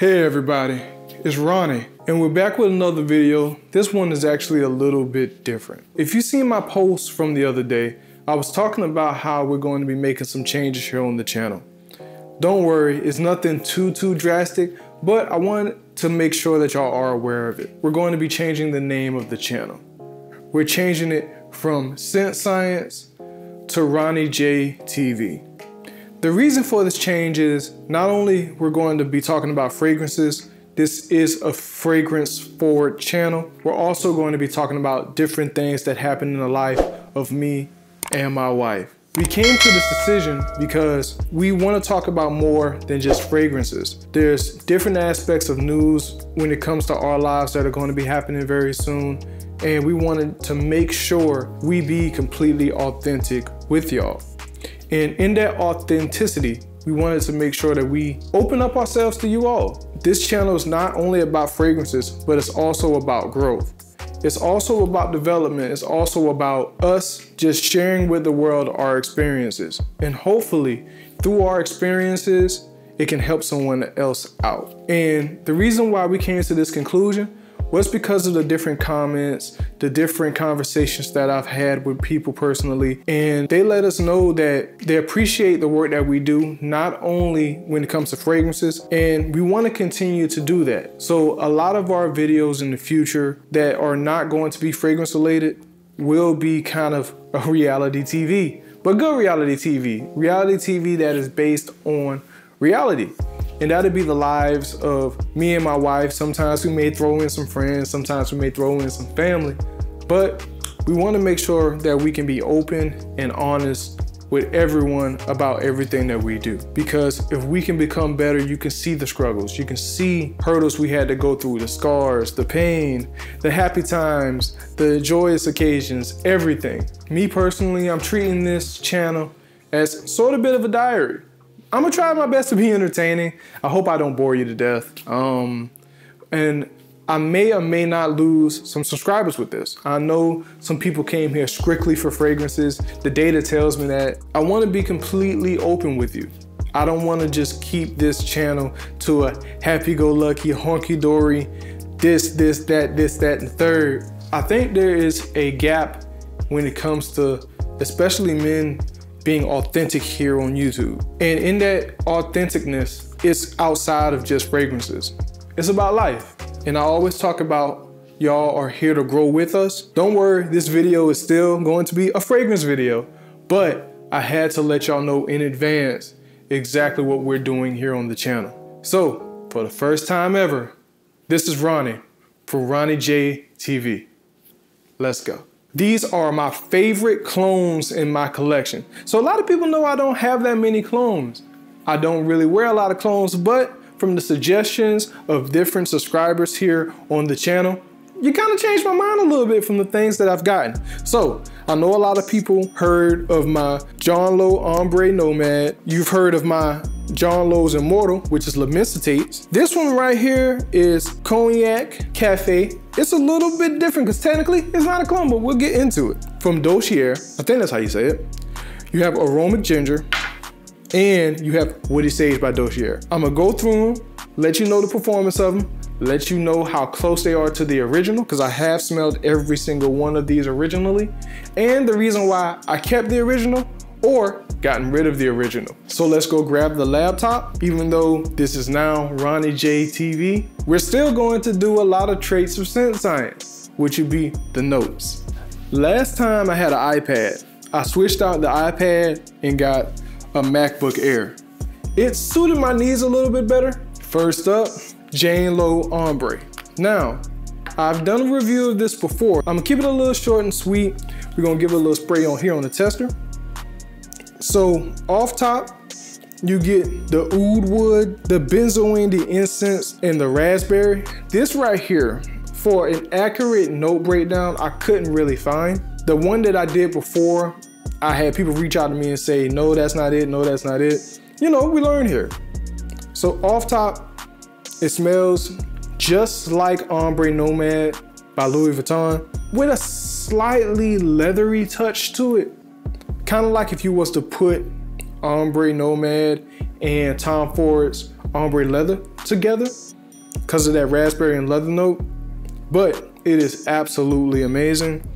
Hey everybody, it's Ronnie, and we're back with another video. This one is actually a little bit different. If you seen my post from the other day, I was talking about how we're going to be making some changes here on the channel. Don't worry, it's nothing too drastic, but I want to make sure that y'all are aware of it. We're going to be changing the name of the channel. We're changing it from Scent Science to RonnieJTV. The reason for this change is not only we're going to be talking about fragrances, this is a fragrance forward channel. We're also going to be talking about different things that happen in the life of me and my wife. We came to this decision because we want to talk about more than just fragrances. There's different aspects of news when it comes to our lives that are going to be happening very soon. And we wanted to make sure we be completely authentic with y'all. And in that authenticity, we wanted to make sure that we open up ourselves to you all. This channel is not only about fragrances, but it's also about growth. It's also about development. It's also about us just sharing with the world our experiences. And hopefully, through our experiences, it can help someone else out. And the reason why we came to this conclusion was because of the different comments, the different conversations that I've had with people personally, and they let us know that they appreciate the work that we do, not only when it comes to fragrances, and we want to continue to do that. So a lot of our videos in the future that are not going to be fragrance related will be kind of a reality TV, but good reality TV that is based on reality. And that'll be the lives of me and my wife. Sometimes we may throw in some friends, sometimes we may throw in some family, but we want to make sure that we can be open and honest with everyone about everything that we do. Because if we can become better, you can see the struggles, you can see hurdles we had to go through, the scars, the pain, the happy times, the joyous occasions, everything. Me personally, I'm treating this channel as sort of a bit of a diary. I'm gonna try my best to be entertaining. I hope I don't bore you to death. And I may or may not lose some subscribers with this. I know some people came here strictly for fragrances. The data tells me that. I wanna be completely open with you. I don't wanna just keep this channel to a happy-go-lucky, honky-dory, this, that, and the third. I think there is a gap when it comes to, especially men, being authentic here on YouTube. And in that authenticness, it's outside of just fragrances. It's about life. And I always talk about y'all are here to grow with us. Don't worry, this video is still going to be a fragrance video, but I had to let y'all know in advance exactly what we're doing here on the channel. So for the first time ever, this is Ronnie from RonnieJTV. Let's go. These are my favorite clones in my collection. So a lot of people know I don't have that many clones. I don't really wear a lot of clones, but from the suggestions of different subscribers here on the channel, you kind of changed my mind a little bit from the things that I've gotten. So I know a lot of people heard of my John Lowe Ombre Nomad. You've heard of my John Lowe's Immortal, which is Lamicitates. This one right here is Cognac Cafe. It's a little bit different because technically it's not a clone, but we'll get into it. From Dossier, I think that's how you say it. You have Aromatic Ginger and you have Woody Sage by Dossier. I'm gonna go through them, let you know the performance of them, let you know how close they are to the original, because I have smelled every single one of these originally, and the reason why I kept the original or gotten rid of the original. So let's go grab the laptop. Even though this is now RonnieJTV, we're still going to do a lot of traits of Scent Science, which would be the notes. Last time I had an iPad, I switched out the iPad and got a MacBook Air. It suited my needs a little bit better. First up, Jane Lowe Ombre. Now, I've done a review of this before. I'm gonna keep it a little short and sweet. We're gonna give it a little spray on here on the tester. So off top, you get the oud wood, the benzoin, the incense, and the raspberry. This right here, for an accurate note breakdown, I couldn't really find. The one that I did before, I had people reach out to me and say, no, that's not it, no, that's not it. You know, we learn here. So off top, it smells just like Ombre Nomad by Louis Vuitton with a slightly leathery touch to it. Kind of like if you was to put Ombre Nomad and Tom Ford's Ombre Leather together because of that raspberry and leather note, but it is absolutely amazing.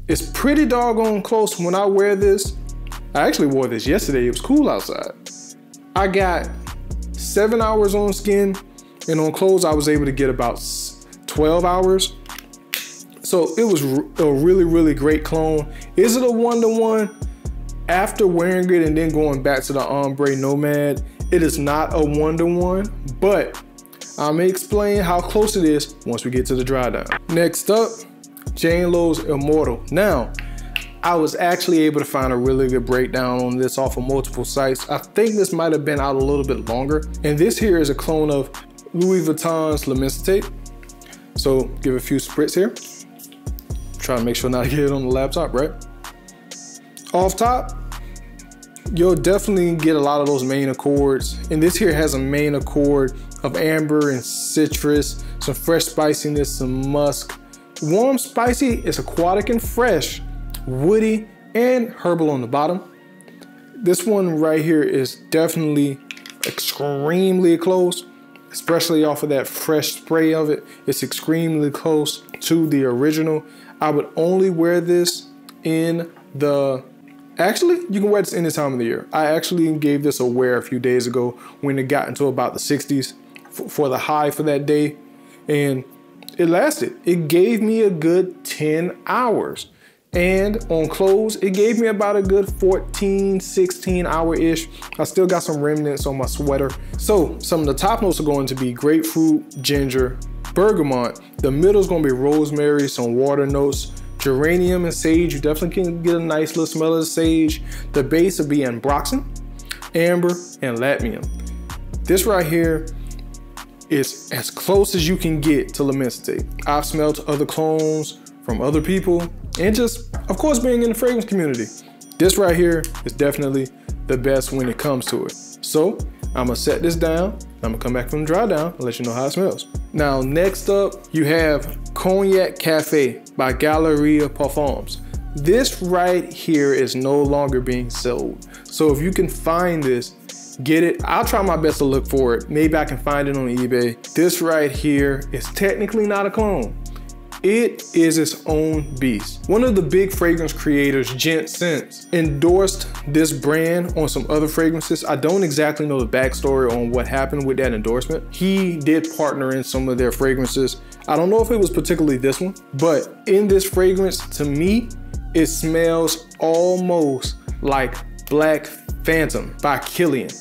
It's pretty doggone close. When I wear this, I actually wore this yesterday. It was cool outside. I got 7 hours on skin, and on clothes, I was able to get about 12 hours. So it was a really, really great clone. Is it a one-to-one? After wearing it and then going back to the Ombre Nomad, it is not a one-to-one, but I'm gonna explain how close it is once we get to the dry down. Next up, Jane Lo's Immortal. Now, I was actually able to find a really good breakdown on this off of multiple sites. I think this might have been out a little bit longer. And this here is a clone of Louis Vuitton's L'Immensité. So give a few spritz here. Try to make sure not to get it on the laptop, right? Off top, you'll definitely get a lot of those main accords. And this here has a main accord of amber and citrus, some fresh spiciness, some musk. Warm spicy is aquatic and fresh, woody and herbal on the bottom. This one right here is definitely extremely close, especially off of that fresh spray of it. It's extremely close to the original. I would only wear this in the, actually, you can wear this any time of the year. I actually gave this a wear a few days ago when it got into about the 60s for the high for that day, and it lasted. It gave me a good 10 hours. And on clothes, it gave me about a good 14, 16 hour-ish. I still got some remnants on my sweater. So some of the top notes are going to be grapefruit, ginger, bergamot. The middle is going to be rosemary, some water notes, geranium and sage. You definitely can get a nice little smell of the sage. The base will be ambroxan, amber, and latmium. This right here is as close as you can get to L'Immensité. I've smelled other clones from other people, and just, of course, being in the fragrance community. This right here is definitely the best when it comes to it. So I'm gonna set this down. I'm gonna come back from the dry down and let you know how it smells. Now, next up, you have Cognac Cafe by Galleria Parfums. This right here is no longer being sold. So if you can find this, get it. I'll try my best to look for it. Maybe I can find it on eBay. This right here is technically not a clone. It is its own beast. One of the big fragrance creators, Gent Sense, endorsed this brand on some other fragrances. I don't exactly know the backstory on what happened with that endorsement. He did partner in some of their fragrances. I don't know if it was particularly this one, but in this fragrance, to me, it smells almost like Black Phantom by Kilian.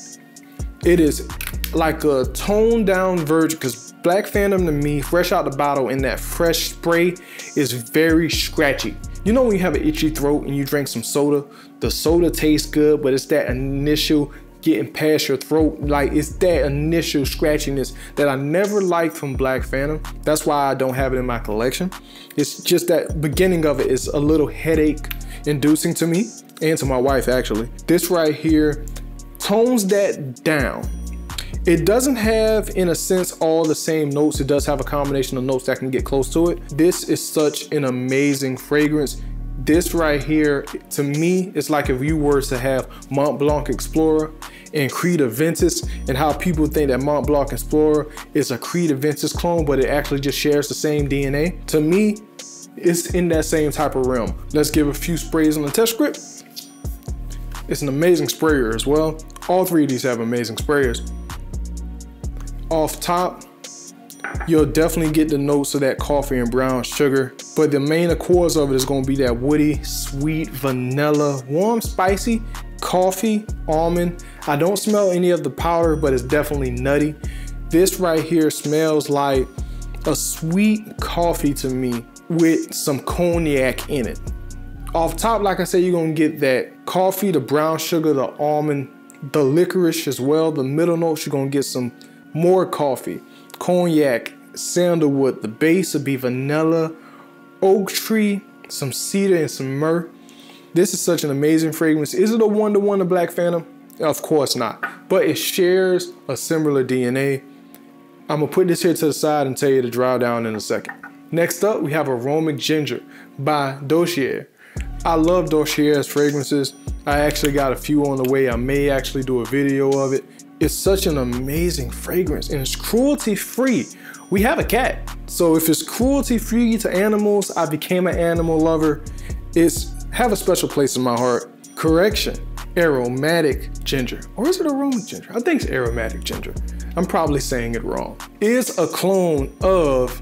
It is like a toned down version, because Black Phantom to me, fresh out the bottle in that fresh spray, is very scratchy. You know when you have an itchy throat and you drink some soda, the soda tastes good, but it's that initial getting past your throat, like it's that initial scratchiness that I never liked from Black Phantom. That's why I don't have it in my collection. It's just that beginning of it is a little headache inducing to me and to my wife actually. This right here tones that down. It doesn't have, in a sense, all the same notes. It does have a combination of notes that can get close to it. This is such an amazing fragrance. This right here, to me, it's like if you were to have Mont Blanc Explorer and Creed Aventus, and how people think that Mont Blanc Explorer is a Creed Aventus clone, but it actually just shares the same DNA. To me, it's in that same type of realm. Let's give a few sprays on the test script. It's an amazing sprayer as well. All three of these have amazing sprayers. Off top, you'll definitely get the notes of that coffee and brown sugar, but the main accords of it is going to be that woody, sweet, vanilla, warm, spicy, coffee, almond. I don't smell any of the powder, but it's definitely nutty. This right here smells like a sweet coffee to me with some cognac in it. Off top, like I said, you're going to get that coffee, the brown sugar, the almond, the licorice as well. The middle notes, you're going to get some more coffee, cognac, sandalwood. The base will be vanilla, oak tree, some cedar, and some myrrh. This is such an amazing fragrance. Is it a one-to-one to Black Phantom? Of course not, but it shares a similar DNA. I'm gonna put this here to the side and tell you to dry down in a second. Next up, we have Aromatic Ginger by Dossier. I love Dossier's fragrances. I actually got a few on the way. I may actually do a video of it. It's such an amazing fragrance and it's cruelty free. We have a cat, so if it's cruelty free to animals, I became an animal lover. It's have a special place in my heart. Correction, aromatic ginger. Or is it aromatic ginger? I think it's aromatic ginger. I'm probably saying it wrong. It's a clone of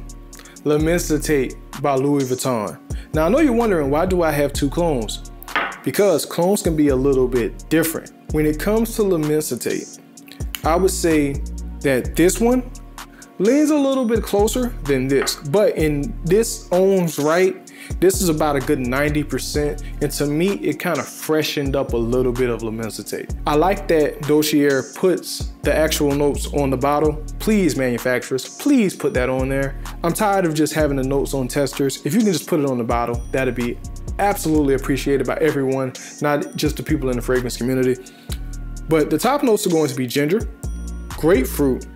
L'Immensité by Louis Vuitton. Now I know you're wondering, why do I have two clones? Because clones can be a little bit different. When it comes to L'Immensité, I would say that this one leans a little bit closer than this, but in this owns right, this is about a good 90%, and to me, it kind of freshened up a little bit of L'Immensité. I like that Dossier puts the actual notes on the bottle. Please, manufacturers, please put that on there. I'm tired of just having the notes on testers. If you can just put it on the bottle, that'd be absolutely appreciated by everyone, not just the people in the fragrance community. But the top notes are going to be ginger, grapefruit,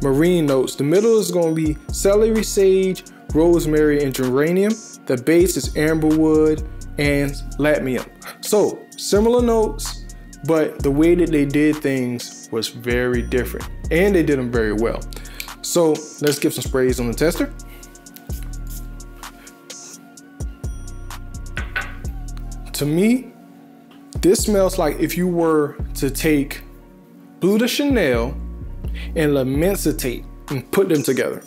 marine notes. The middle is going to be celery, sage, rosemary, and geranium. The base is amberwood and latmium. So similar notes, but the way that they did things was very different, and they did them very well. So let's give some sprays on the tester. To me, this smells like if you were to take Bleu de Chanel and L'Immensité and put them together.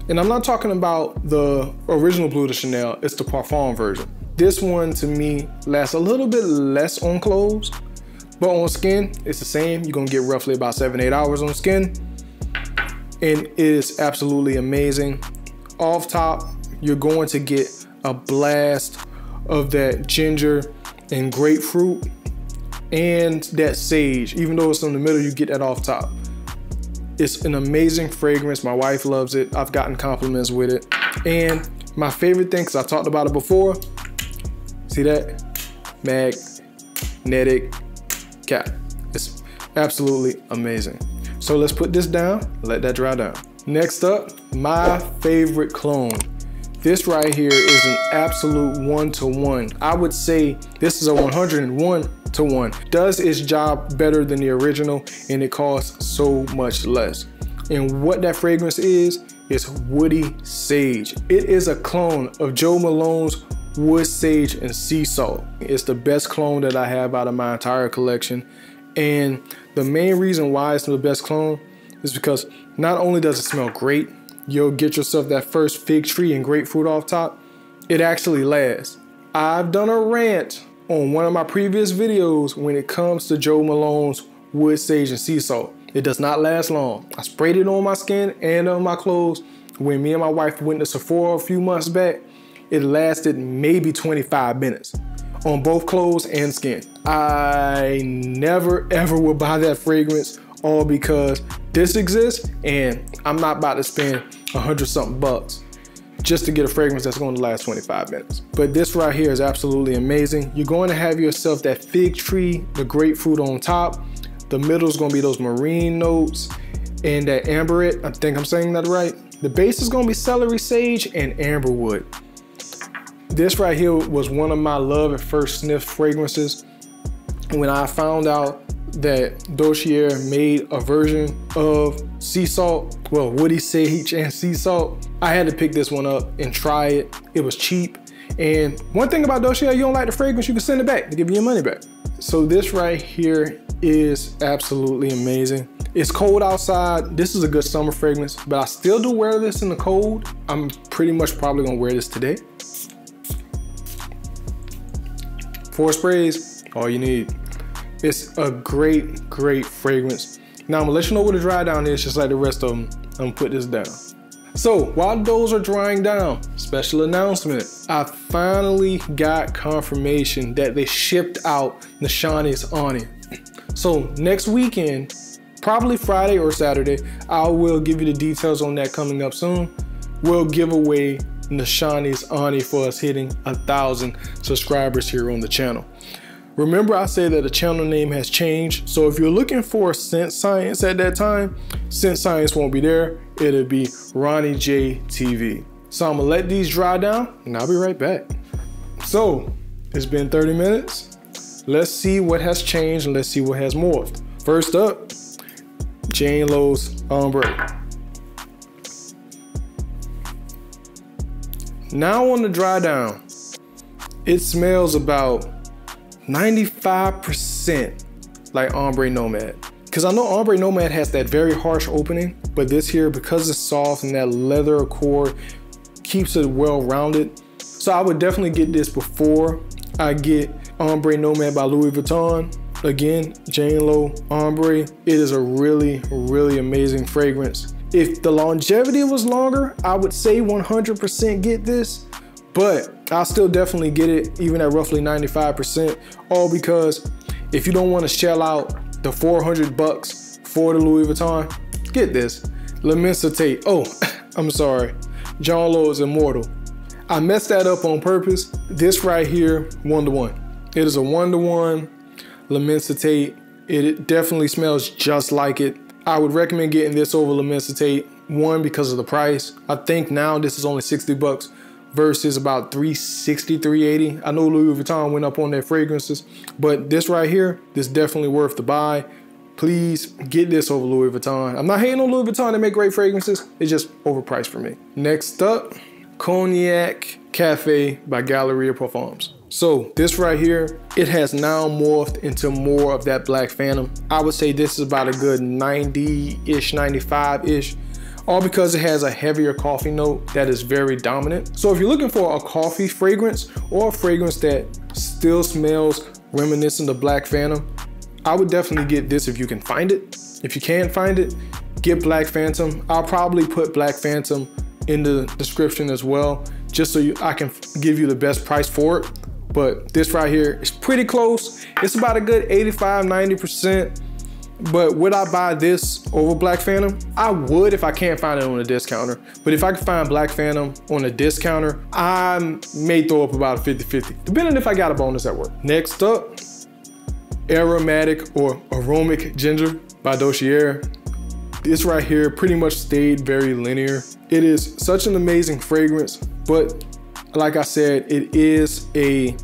And I'm not talking about the original Bleu de Chanel, it's the Parfum version. This one to me lasts a little bit less on clothes, but on skin, it's the same. You're gonna get roughly about 7-8 hours on skin. And it is absolutely amazing. Off top, you're going to get a blast of that ginger and grapefruit and that sage. Even though it's in the middle, you get that off top. It's an amazing fragrance. My wife loves it. I've gotten compliments with it. And my favorite thing, because I talked about it before, see that? Magnetic cap. It's absolutely amazing. So let's put this down, let that dry down. Next up, my favorite clone. This right here is an absolute 1-to-1. I would say this is a 101-to-1. Does its job better than the original, and it costs so much less. And what that fragrance is woody sage. It is a clone of Jo Malone's wood sage and sea salt. It's the best clone that I have out of my entire collection. And the main reason why it's the best clone is because not only does it smell great, you'll get yourself that first fig tree and grapefruit off top, it actually lasts. I've done a rant on one of my previous videos when it comes to Jo Malone's wood sage and sea salt. It does not last long. I sprayed it on my skin and on my clothes. When me and my wife went to Sephora a few months back, it lasted maybe 25 minutes on both clothes and skin. I never ever will buy that fragrance, all because this exists and I'm not about to spend 100-something bucks just to get a fragrance that's going to last 25 minutes. But this right here is absolutely amazing. You're going to have yourself that fig tree, the grapefruit on top. The middle is going to be those marine notes and that amberette. I think I'm saying that right. The base is going to be celery, sage, and amberwood. This right here was one of my love at first sniff fragrances. When I found out that Dossier made a version of sea salt, well, woody sage and sea salt, I had to pick this one up and try it. It was cheap. And one thing about Dossier, you don't like the fragrance, you can send it back to give you your money back. So this right here is absolutely amazing. It's cold outside. This is a good summer fragrance, but I still do wear this in the cold. I'm pretty much probably gonna wear this today. 4 sprays, all you need. It's a great, great fragrance. Now I'm gonna let you know what a dry down is, just like the rest of them. I'm gonna put this down. So while those are drying down, special announcement. I finally got confirmation that they shipped out Nishane's Onion. So next weekend, probably Friday or Saturday, I will give you the details on that coming up soon. We'll give away Nishane's Onion for us hitting 1,000 subscribers here on the channel. Remember I said that the channel name has changed, so if you're looking for Scent Science at that time, Scent Science won't be there. It'll be RonnieJTV. So I'm gonna let these dry down and I'll be right back. So it's been 30 minutes. Let's see what has changed and let's see what has morphed. First up, Jane Lowe's Ombre. Now on the dry down, it smells about 95% like Ombre Nomad. Because I know Ombre Nomad has that very harsh opening, but this here, because it's soft and that leather accord keeps it well-rounded. So I would definitely get this before I get Ombre Nomad by Louis Vuitton. Again, Jane Lowe Ombre. It is a really, really amazing fragrance. If the longevity was longer, I would say 100% get this, but I'll still definitely get it even at roughly 95%, all because if you don't want to shell out the 400 bucks for the Louis Vuitton, get this. L'Immensité. Oh, I'm sorry. John Lowe's Immortal. I messed that up on purpose. This right here, 1-to-1. It is a 1-to-1 L'Immensité. It definitely smells just like it. I would recommend getting this over L'Immensité. One, because of the price. I think now this is only 60 bucks versus about 360, 380. I know Louis Vuitton went up on their fragrances, but this right here, this definitely worth the buy. Please get this over Louis Vuitton. I'm not hating on Louis Vuitton, they make great fragrances. It's just overpriced for me. Next up, Cognac Cafe by Galleria Parfums. So this right here, it has now morphed into more of that Black Phantom. I would say this is about a good 90-ish, 95-ish, all because it has a heavier coffee note that is very dominant. So if you're looking for a coffee fragrance or a fragrance that still smells reminiscent of Black Phantom, I would definitely get this if you can find it. If you can't find it, get Black Phantom. I'll probably put Black Phantom in the description as well, just so I can give you the best price for it. But this right here is pretty close. It's about a good 85, 90%. But would I buy this over Black Phantom? I would if I can't find it on a discounter. But if I can find Black Phantom on a discounter, I may throw up about a 50-50, depending if I got a bonus at work. Next up, Aromatic or Aromatic Ginger by Dossier. This right here pretty much stayed very linear. It is such an amazing fragrance, but like I said, it is a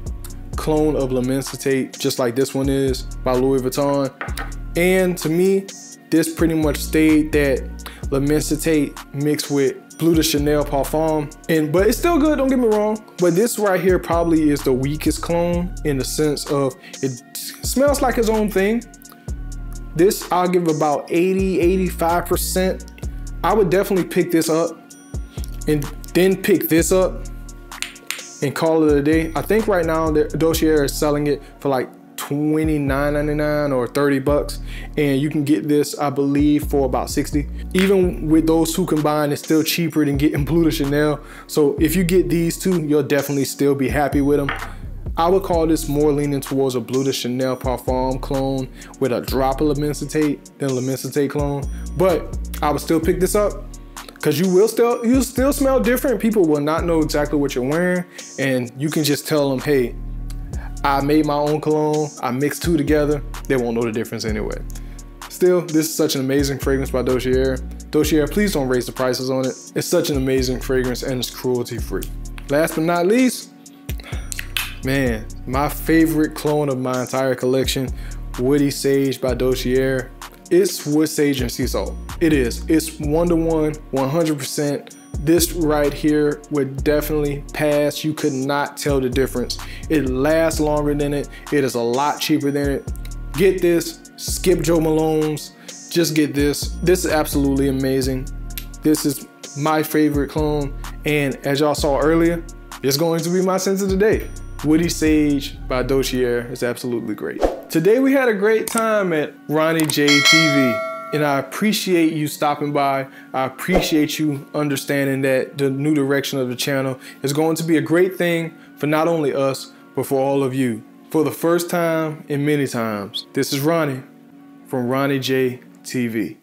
clone of L'Immensité, just like this one is by Louis Vuitton. And to me, this pretty much stayed that L'Immensité mixed with Bleu de Chanel Parfum. But it's still good, don't get me wrong. But this right here probably is the weakest clone in the sense of it smells like its own thing. This I'll give about 80, 85%. I would definitely pick this up and then pick this up and call it a day. I think right now Dossier is selling it for like $29.99 or 30 bucks, and you can get this, I believe, for about 60. Even with those two combined, it's still cheaper than getting Bleu de Chanel. So if you get these two, you'll definitely still be happy with them. I would call this more leaning towards a Bleu de Chanel Parfum clone with a drop of L'Immensité than L'Immensité clone. But I would still pick this up because you'll still smell different. People will not know exactly what you're wearing, and you can just tell them, hey, I made my own cologne, I mixed two together. They won't know the difference anyway. Still, this is such an amazing fragrance by Dossier. Dossier, please don't raise the prices on it. It's such an amazing fragrance and it's cruelty free. Last but not least, man, my favorite clone of my entire collection, Woody Sage by Dossier. It's wood sage and sea salt. It is. It's 1-to-1, 100%. This right here would definitely pass. You could not tell the difference. It lasts longer than it. It is a lot cheaper than it. Get this. Skip Joe Malone's. Just get this. This is absolutely amazing. This is my favorite clone. And as y'all saw earlier, it's going to be my scent of the day. Woody Sage by Dossier is absolutely great. Today we had a great time at RonnieJTV, and I appreciate you stopping by. I appreciate you understanding that the new direction of the channel is going to be a great thing for not only us, but for all of you. For the first time in many times, this is Ronnie from RonnieJTV.